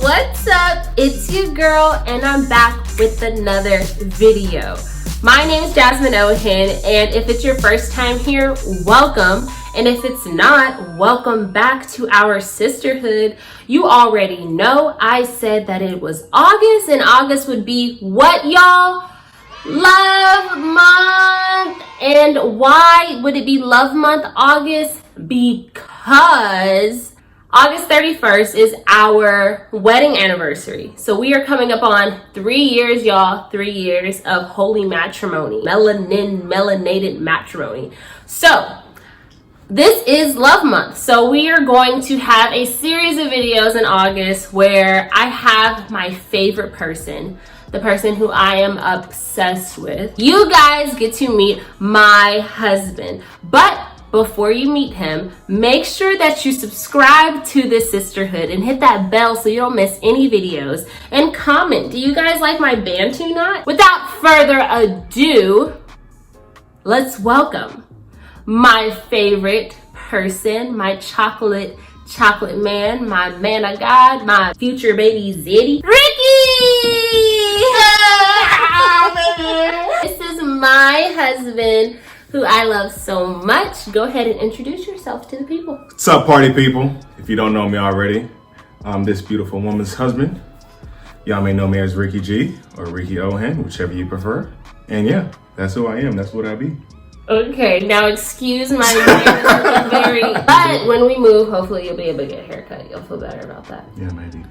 What's up? It's your girl, and I'm back with another video. My name is Jasmine Ohen, and if it's your first time here, welcome. And if it's not, welcome back to our sisterhood. You already know I said that it was August, and August would be what, y'all? Love month. And why would it be love month, August? Because August 31st is our wedding anniversary. So we are coming up on 3 years, y'all. 3 years of holy matrimony, melanated matrimony. So this is love month. So we are going to have a series of videos in August where I have my favorite person, the person who I am obsessed with. You guys get to meet my husband. But before you meet him, make sure that you subscribe to this sisterhood and hit that bell so you don't miss any videos. And comment, do you guys like my Bantu knot? Without further ado, let's welcome my favorite person, my chocolate man, my man of God, my future baby Zitty, Ricky! This is my husband, who I love so much. Go ahead and introduce yourself to the people. What's up, party people? If you don't know me already, I'm this beautiful woman's husband. Y'all may know me as Ricky G or Ricky Ohen, whichever you prefer. And yeah, that's who I am. That's what I be. Okay, now excuse my very, but when we move, hopefully you'll be able to get a haircut. You'll feel better about that. Yeah, maybe.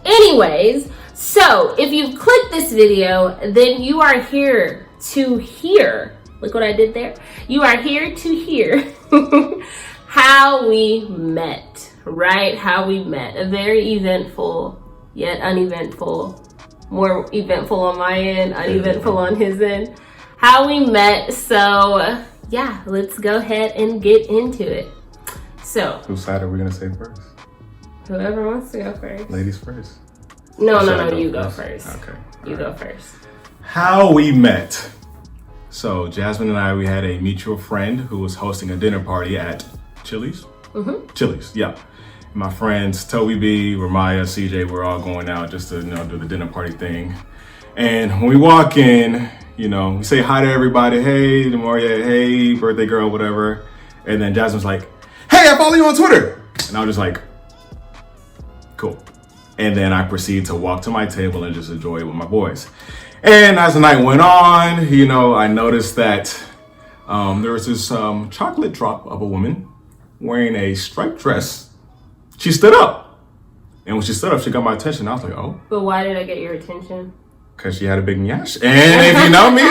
Anyways, so if you've clicked this video, then you are here to hear. Look what I did there. You are here to hear how we met, right? How we met. A very eventful, yet uneventful. More eventful on my end, uneventful on his end. How we met. So yeah, let's go ahead and get into it. So whose side are we gonna say first? Whoever wants to go first. Ladies first. No, you go first. Okay. You go first. How we met. So Jasmine and I, we had a mutual friend who was hosting a dinner party at Chili's. Chili's, yeah. And my friends Toby B, Ramaya, CJ, we're all going out just to do the dinner party thing. And when we walk in, we say hi to everybody. Hey, Demoria, hey, birthday girl, whatever. And then Jasmine's like, hey, I follow you on Twitter. And I was just like, cool. And then I proceed to walk to my table and just enjoy it with my boys. And as the night went on, I noticed that there was this chocolate drop of a woman wearing a striped dress. She stood up. And when she stood up, she got my attention. I was like, oh. But why did I get your attention? Because she had a big nyash. And if you know me,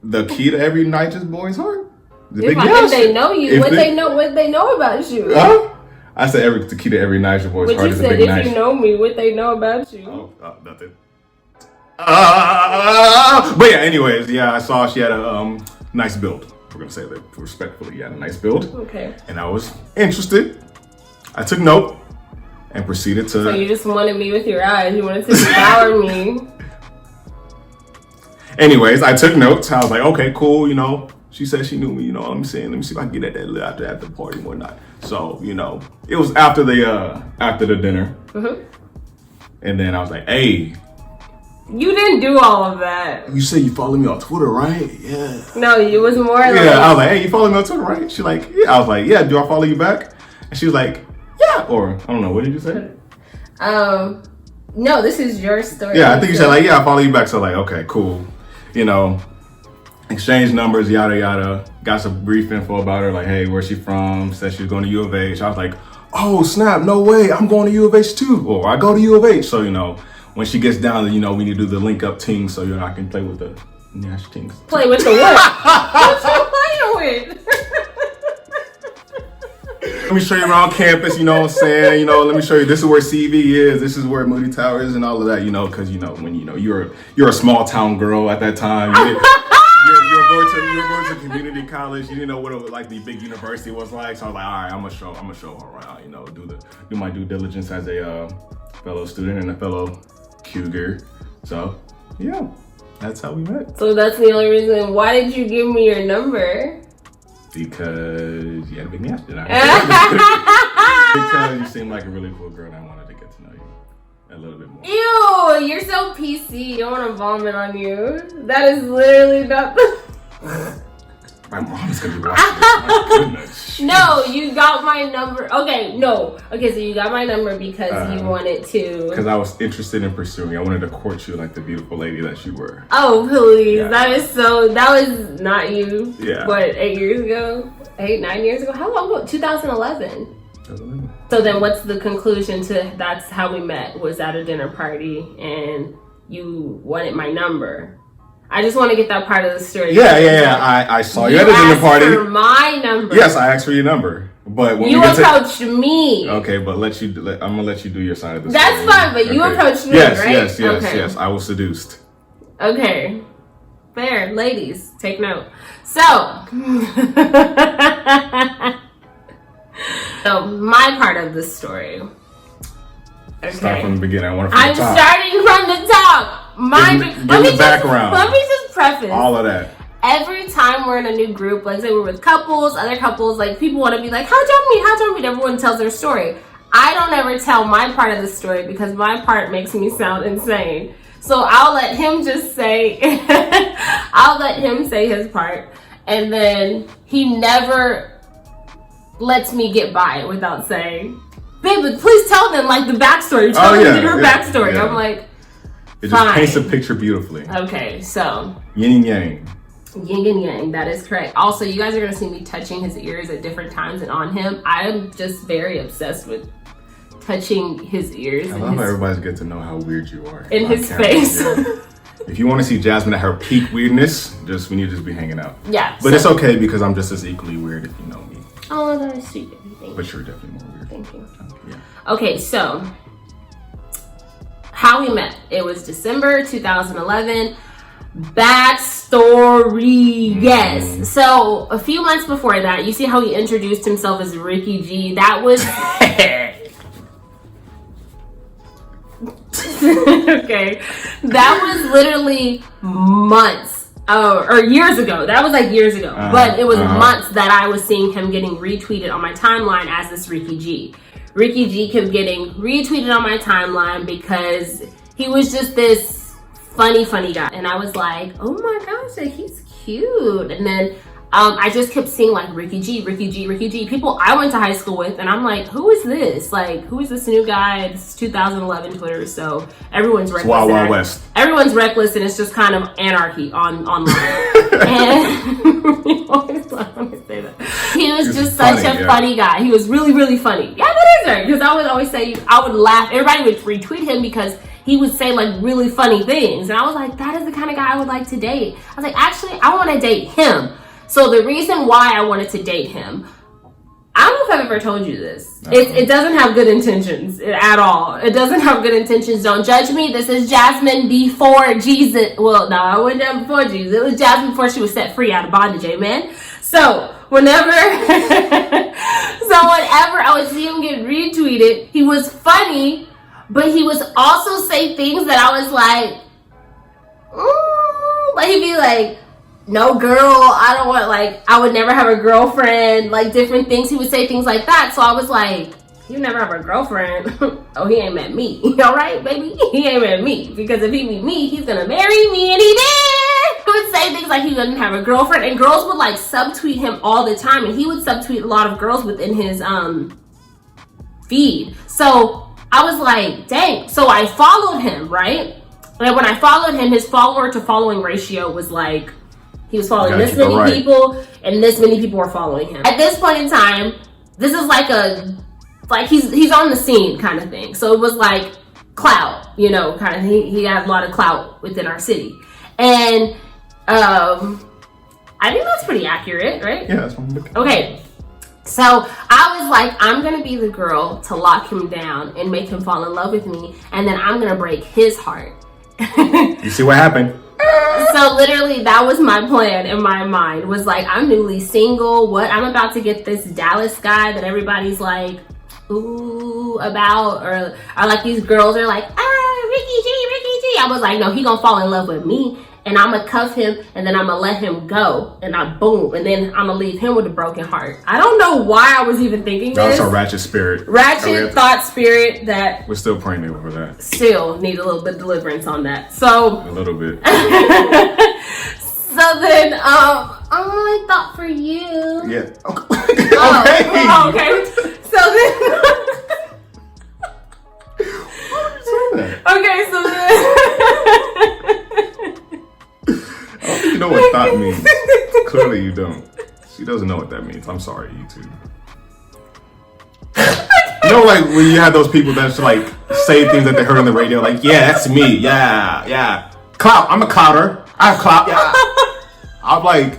the key to every righteous boy's heart is a big nyash. If they know you, what they know about you. I said the key to every righteous boy's heart is a big nyash. But you said if you know me, what they know about you. Oh, nothing. But yeah, anyways, I saw she had a nice build. We're gonna say that respectfully. Yeah, a nice build. Okay. And I was interested. I took note and proceeded to. So you just wanted me with your eyes. You wanted to devour me. Anyways, I took notes. I was like, okay, cool. She said she knew me. Let me see if I can get at that after the party and whatnot. So it was after the dinner. And then I was like, hey. You didn't do all of that. You said you follow me on Twitter, right? Yeah. No, it was more like... Yeah, I was like, hey, you follow me on Twitter, right? She's like, yeah. I was like, yeah, do I follow you back? And she was like, yeah. Or, I don't know, what did you say? No, this is your story. Yeah, I think you said like, yeah, I follow you back. So like, okay, cool. Exchange numbers, yada, yada. Got some brief info about her, like, hey, where's she from? Said she was going to U of H. I was like, oh, snap, no way. I'm going to U of H too. Or I go to U of H. So, when she gets down, we need to do the link up team so I can play with the Nash teams. Play with the what? What you playing with? Let me show you around campus, you know what I'm saying? Let me show you, this is where CV is, this is where Moody Tower is and all of that, because when you're a small town girl at that time. You're going to community college. You didn't know what the big university was like. So I was like, all right, I'm gonna show her around, do my due diligence as a fellow student and a fellow cougar. So yeah, that's how we met. So that's the only reason. Why did you give me your number? Because you had a big nest, didn't I? Because you seem like a really cool girl and I wanted to get to know you. A little bit more. Ew, you're so PC. I don't want to vomit on you. That is literally not the... My mom's gonna be watching this. My goodness. No, you got my number. Okay, no. Okay, so you got my number because you wanted to. Because I was interested in pursuing. I wanted to court you like the beautiful lady that you were. Oh, please. Yeah. That was not you. Yeah. What, 8 years ago? 8, 9 years ago? How long ago? 2011. So then what's the conclusion to that's how we met? Was at a dinner party and you wanted my number. I just want to get that part of the story. Yeah. I saw you at a dinner party. You asked for my number. Yes, I asked for your number. But when you approached me. Okay, but I'm gonna let you do your side of the story. That's fine, but you approached me, right? Yes. I was seduced. Okay. Fair. Ladies, take note. So, so my part of the story. Okay. Start from the beginning. I'm starting from the top. Let me just preface all of that. Every time we're in a new group, like say we're with couples, other couples, like people want to be like, how'd y'all meet? Everyone tells their story. I don't ever tell my part of the story because my part makes me sound insane. So I'll let him just say, I'll let him say his part. And then he never lets me get by it without saying, babe, please tell them like the backstory. Tell them her backstory. Yeah. I'm like, it just paints a picture beautifully. Okay, so. Yin and yang. Yin and yang, that is correct. Also, you guys are going to see me touching his ears at different times and on him. I am just very obsessed with touching his ears. I love how everybody's get to know how weird you are. In his face. Yeah. If you want to see Jasmine at her peak weirdness, we need to just be hanging out. Yeah. But it's okay because I'm just as equally weird if you know me. Oh, that is sweet. Thank but you're definitely more weird. Thank you. Yeah. Okay, so how we met. It was December 2011. Backstory, yes. So a few months before that, you see how he introduced himself as Ricky G. That was okay. That was literally months or years ago. That was like years ago, but it was months that I was seeing him getting retweeted on my timeline as this Ricky G. Ricky G kept getting retweeted on my timeline because he was just this funny guy. And I was like, oh my gosh, like, he's cute. And then I just kept seeing like Ricky G, people I went to high school with. And I'm like, who is this? Like, who is this new guy? This is 2011 Twitter. So everyone's reckless. Wild Wild West. Everyone's reckless and it's just kind of anarchy online. And he was just such a funny guy. He was really funny. Yeah, that is right. Because I would always say, I would laugh. Everybody would retweet him because he would say like really funny things. And I was like, that is the kind of guy I would like to date. I was like, actually, I want to date him. So the reason why I wanted to date him, I don't know if I've ever told you this. It doesn't have good intentions at all. It doesn't have good intentions. Don't judge me. This is Jasmine before Jesus. Well, no, I wasn't there before Jesus. It was Jasmine before she was set free out of bondage, amen? So whenever I would see him get retweeted, he was funny, but he was also say things that I was like, like he'd be like, no girl, I don't want, like, I would never have a girlfriend, like different things. He would say things like that. So I was like, you never have a girlfriend? Oh, he ain't met me. All right, baby? He ain't met me. Because if he meet me, he's gonna marry me, and he did. He would say things like he wouldn't have a girlfriend, and girls would like subtweet him all the time, and he would subtweet a lot of girls within his feed. So I was like, dang. So I followed him, right? And when I followed him, his follower to following ratio was like, he was following this many people, and this many people were following him. At this point in time, this is like he's on the scene kind of thing. So it was like clout, you know, kind of. He had a lot of clout within our city, and I think that's pretty accurate, right? Yeah, that's what I'm looking. Okay, so I was like, I'm gonna be the girl to lock him down and make him fall in love with me, and then I'm gonna break his heart. You see what happened? So literally that was my plan in my mind, was like, I'm newly single. What? I'm about to get this Dallas guy that everybody's like, ooh, about, or like these girls are like, Ricky G. I was like, no, he gonna fall in love with me and I'm gonna cuff him, and then I'm gonna let him go, and boom, and then I'm gonna leave him with a broken heart. I don't know why I was even thinking this. That's a ratchet spirit. Ratchet thought spirit that we're still praying over that. Still need a little bit of deliverance on that. So a little bit. So then, I thought for you. Yeah. Okay. So then. Okay, so then. I don't think you know what thought means. Clearly you don't. She doesn't know what that means. I'm sorry, YouTube. You know, like when you have those people that like say things that they heard on the radio, like, yeah, that's me. Yeah. Clout. I'm a clouter. I have clout. Yeah. I'm like,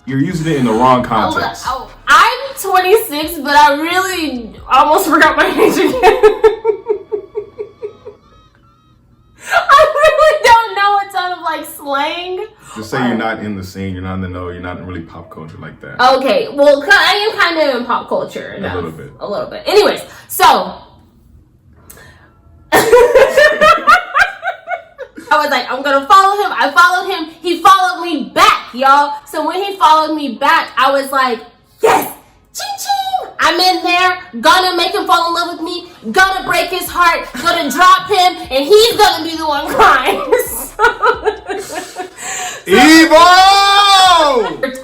you're using it in the wrong context. I'm 26, but I really almost forgot my age again. I really don't know a ton of like slang. Just say you're not in the scene, you're not in the know, you're not in really pop culture like that. Okay, well, I am kind of in pop culture. A little bit. A little bit. Anyways, so. I was like, I'm gonna follow him. I followed him. He followed me back, y'all. So when he followed me back, I was like, yes, ching ching. I'm in there, gonna make him fall in love with me, gonna break his heart, gonna drop him, and he's gonna be the one crying. Evo!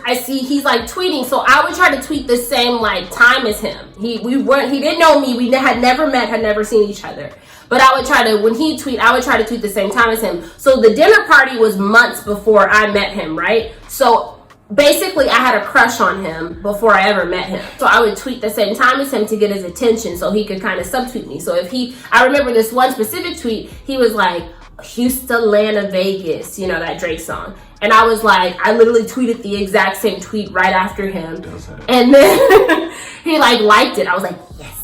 I see he's like tweeting, so I would try to tweet the same like time as him. He didn't know me. We had never met, had never seen each other. But I would try to, when he tweet, I would try to tweet the same time as him. So the dinner party was months before I met him, right? So basically I had a crush on him before I ever met him. So I would tweet the same time as him to get his attention so he could kind of subtweet me. So if I remember this one specific tweet, he was like, Houston, Atlanta, Vegas, you know, that Drake song. And I was like, I literally tweeted the exact same tweet right after him. And then he like liked it. I was like, yes.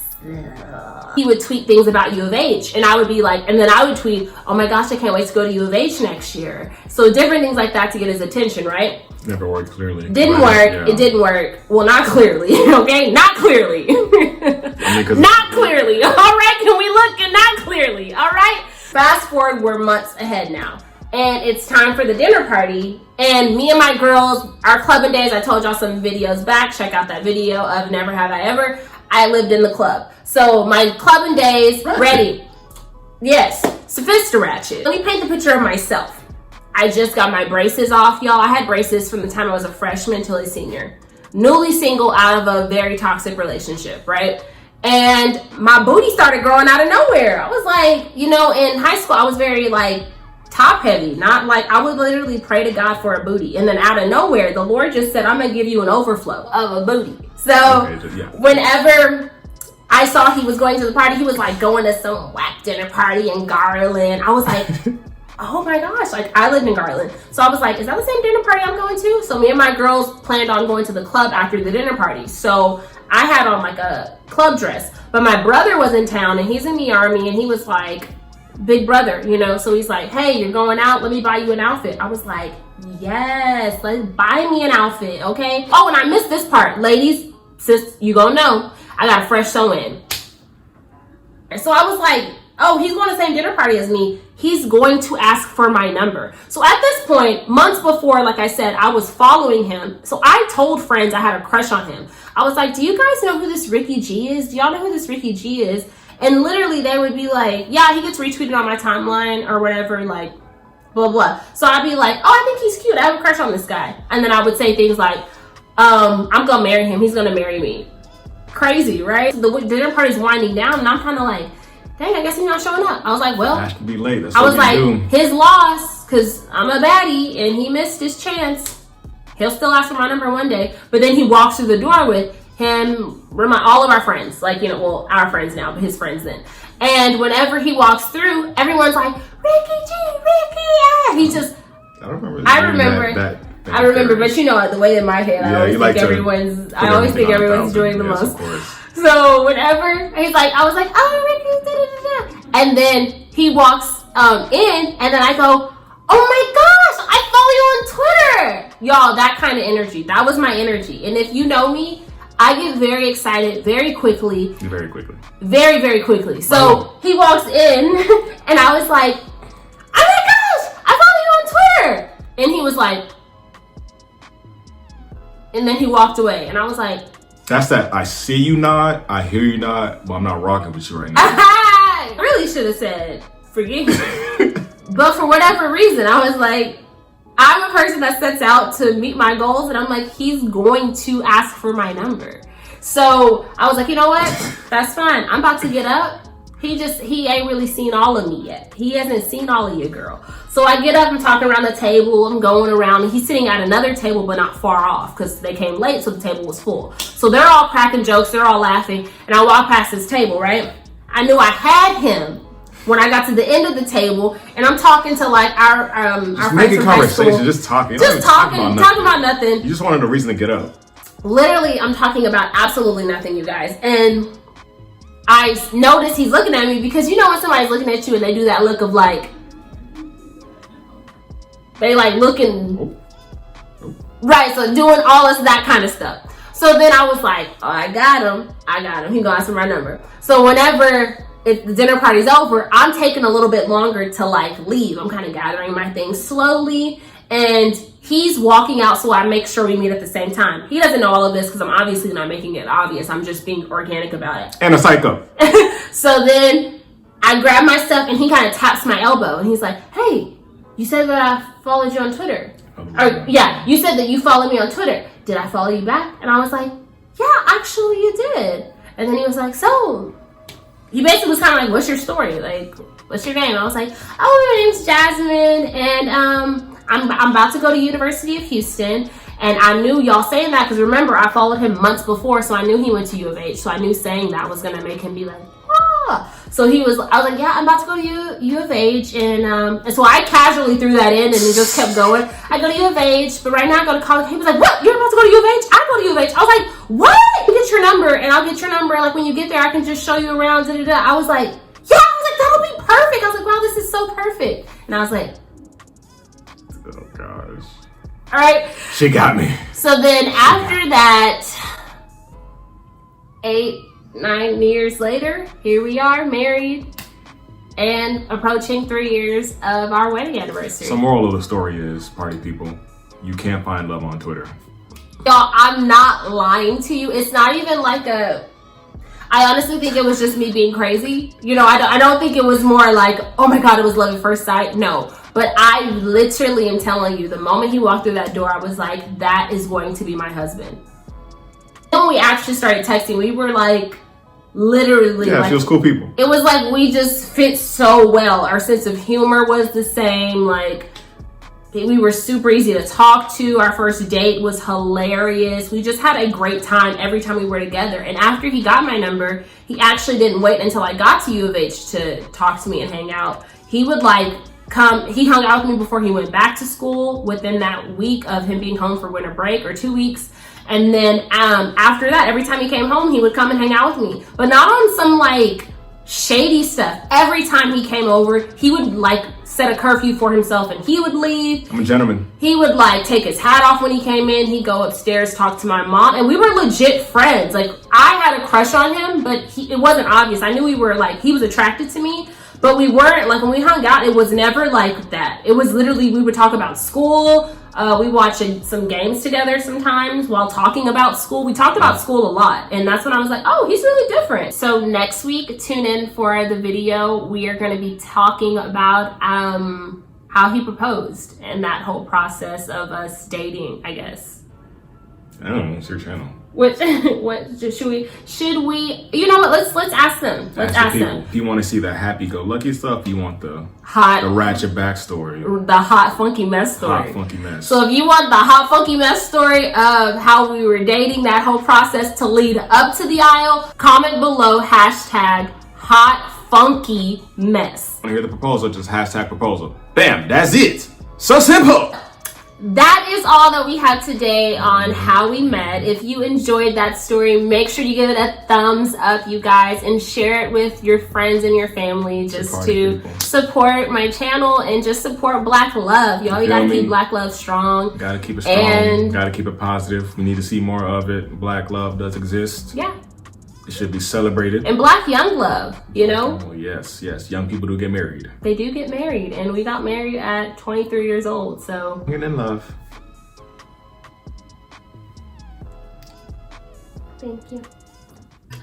He would tweet things about U of H, and I would be like, and then I would tweet, oh my gosh, I can't wait to go to U of H next year. So different things like that to get his attention, right? Never worked clearly. Didn't work. Yeah. It didn't work. Well, not clearly, okay? Not clearly. Not clearly. All right, can we look? And not clearly, all right? Fast forward, we're months ahead now. And it's time for the dinner party. And me and my girls, our clubbing days, I told y'all some videos back. Check out that video of Never Have I Ever. I lived in the club. So my clubbing days, ready. Yes, Sophista Ratchet. Let me paint the picture of myself. I just got my braces off, y'all. I had braces from the time I was a freshman till a senior. Newly single out of a very toxic relationship, right? And my booty started growing out of nowhere. I was like, you know, in high school, I was very like top heavy, not like, I would literally pray to God for a booty. And then out of nowhere, the Lord just said, I'm gonna give you an overflow of a booty. So whenever I saw he was going to the party, he was like going to some whack dinner party in Garland. I was like, oh my gosh, like I lived in Garland. So I was like, is that the same dinner party I'm going to? So me and my girls planned on going to the club after the dinner party. So I had on like a club dress, but my brother was in town and he's in the Army and he was like, big brother, you know? So he's like, hey, you're going out, let me buy you an outfit. I was like, yes, let's buy me an outfit, okay? Oh, and I missed this part, ladies, sis, you gonna know, I got a fresh sew-in. So I was like, oh, he's going to the same dinner party as me. He's going to ask for my number. So at this point, months before, like I said, I was following him. So I told friends I had a crush on him. I was like, do you guys know who this Ricky G is? Do y'all know who this Ricky G is? And literally they would be like, yeah, he gets retweeted on my timeline or whatever, like, blah, blah. So I'd be like, oh, I think he's cute. I have a crush on this guy. And then I would say things like, I'm going to marry him. He's going to marry me. Crazy, right? The dinner party's winding down and I'm kind of like, dang, I guess he's not showing up. I was like, well, I should be late. That's I was like, his loss, because I'm a baddie and he missed his chance. He'll still ask for my number one day. But then he walks through the door with him, all of our friends, like, you know, well, our friends now, but his friends then. And whenever he walks through, everyone's like, Ricky G, Ricky, yeah. He just, I remember, but you know, the way in my head, I always think everyone's doing the most. So whenever he's like, I was like, oh, Ricky, da, da, da, da. And then he walks in, and then I go, oh my gosh, I follow you on Twitter. Y'all, that kind of energy. That was my energy. And if you know me, I get very excited very quickly. Very quickly. Very, very quickly. So he walks in, and I was like, oh my gosh, I follow you on Twitter. And he was like, and then he walked away. And I was like, that's that I see you nod, I hear you nod, but I'm not rocking with you right now. I really should have said, forgive me. But for whatever reason, I was like, I'm a person that sets out to meet my goals, and I'm like, he's going to ask for my number. So I was like, you know what? That's fine. I'm about to get up. He ain't really seen all of me yet. He hasn't seen all of you, girl. So I get up, I'm talking around the table, I'm going around, and he's sitting at another table, but not far off, because they came late, so the table was full. So they're all cracking jokes, they're all laughing, and I walk past his table, right? I knew I had him when I got to the end of the table, and I'm talking to like our friends from high school. Just talking. Talking about nothing. You just wanted a reason to get up. Literally, I'm talking about absolutely nothing, you guys. And I notice he's looking at me, because you know when somebody's looking at you and they do that look of like, they like looking, right, so doing all this, that kind of stuff. So then I was like, oh, I got him. He gonna ask for my number. So whenever the dinner party's over, I'm taking a little bit longer to like leave. I'm kind of gathering my things slowly, and he's walking out, so I make sure we meet at the same time. He doesn't know all of this, because I'm obviously not making it obvious. I'm just being organic about it. And a psycho. So then I grab my stuff, and he kind of taps my elbow, and he's like, hey, you said that I followed you on Twitter. Or, yeah, you said that you followed me on Twitter. Did I follow you back? And I was like, yeah, actually you did. And then he was like, so, he basically was kind of like, what's your story? Like, what's your name? I was like, oh, my name's Jasmine, and I'm about to go to University of Houston. And I knew y'all saying that, because remember, I followed him months before, so I knew he went to U of H. So I knew saying that was going to make him be like, ah. So I was like, yeah, I'm about to go to U of H. And so I casually threw that in, and it just kept going. I go to U of H, but right now I go to college. He was like, what? You're about to go to U of H? I go to U of H. I was like, what? You get your number, and I'll get your number. Like, when you get there, I can just show you around. Da, da, da. I was like, yeah. I was like, that'll be perfect. I was like, wow, this is so perfect. And I was like, oh, gosh. All right. She got me. So then after that, 8-9 years later, here we are, married and approaching 3 years of our wedding anniversary. So moral of the story is, party people, you can't find love on Twitter. Y'all, I'm not lying to you. It's not even like I honestly think it was just me being crazy. You know, I don't think it was more like, oh my God, it was love at first sight. No. But I literally am telling you, the moment he walked through that door, I was like, that is going to be my husband. And when we actually started texting, we were like, literally. Yeah, like, she was cool people. It was like we just fit so well. Our sense of humor was the same. Like, we were super easy to talk to. Our first date was hilarious. We just had a great time every time we were together. And after he got my number, he actually didn't wait until I got to U of H to talk to me and hang out. He would like come, he hung out with me before he went back to school within that week of him being home for winter break, or 2 weeks. And then after that, every time he came home, he would come and hang out with me, but not on some like shady stuff. Every time he came over, he would like set a curfew for himself and he would leave. I'm a gentleman. He would like take his hat off when he came in. He'd go upstairs, talk to my mom, and we were legit friends. Like, I had a crush on him, but it wasn't obvious. I knew we were like, he was attracted to me, but we weren't like, when we hung out, it was never like that. It was literally, we would talk about school. We watched some games together sometimes while talking about school. We talked about school a lot, and that's when I was like, oh, he's really different. So next week, tune in for the video. We are going to be talking about how he proposed and that whole process of us dating, I guess. I don't know, it's your channel. What should we, you know what, let's ask them. Let's ask them. Do you want to see the happy-go-lucky stuff? Do you want the ratchet backstory? The hot, funky mess story. Hot, funky mess. So if you want the hot, funky mess story of how we were dating, that whole process to lead up to the aisle, comment below, hashtag hot, funky mess. Want to hear the proposal? Just hashtag proposal. Bam, that's it. So simple. That is all that we have today on how we met. If you enjoyed that story, make sure you give it a thumbs up, you guys, and share it with your friends and your family, just to support my channel and just support Black love. Y'all, you gotta keep Black love strong. Gotta keep it strong. Gotta keep it positive. We need to see more of it. Black love does exist. Yeah. It should be celebrated. And Black young love, you know? Oh, yes. Young people do get married. They do get married, and we got married at 23 years old, so. And in love. Thank you.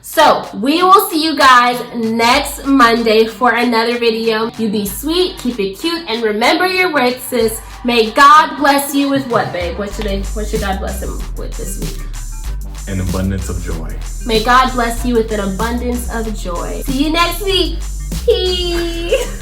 So, we will see you guys next Monday for another video. You be sweet, keep it cute, and remember your worth, sis. May God bless you with what, babe? What should God bless him with this week? An abundance of joy. May God bless you with an abundance of joy. See you next week. Peace.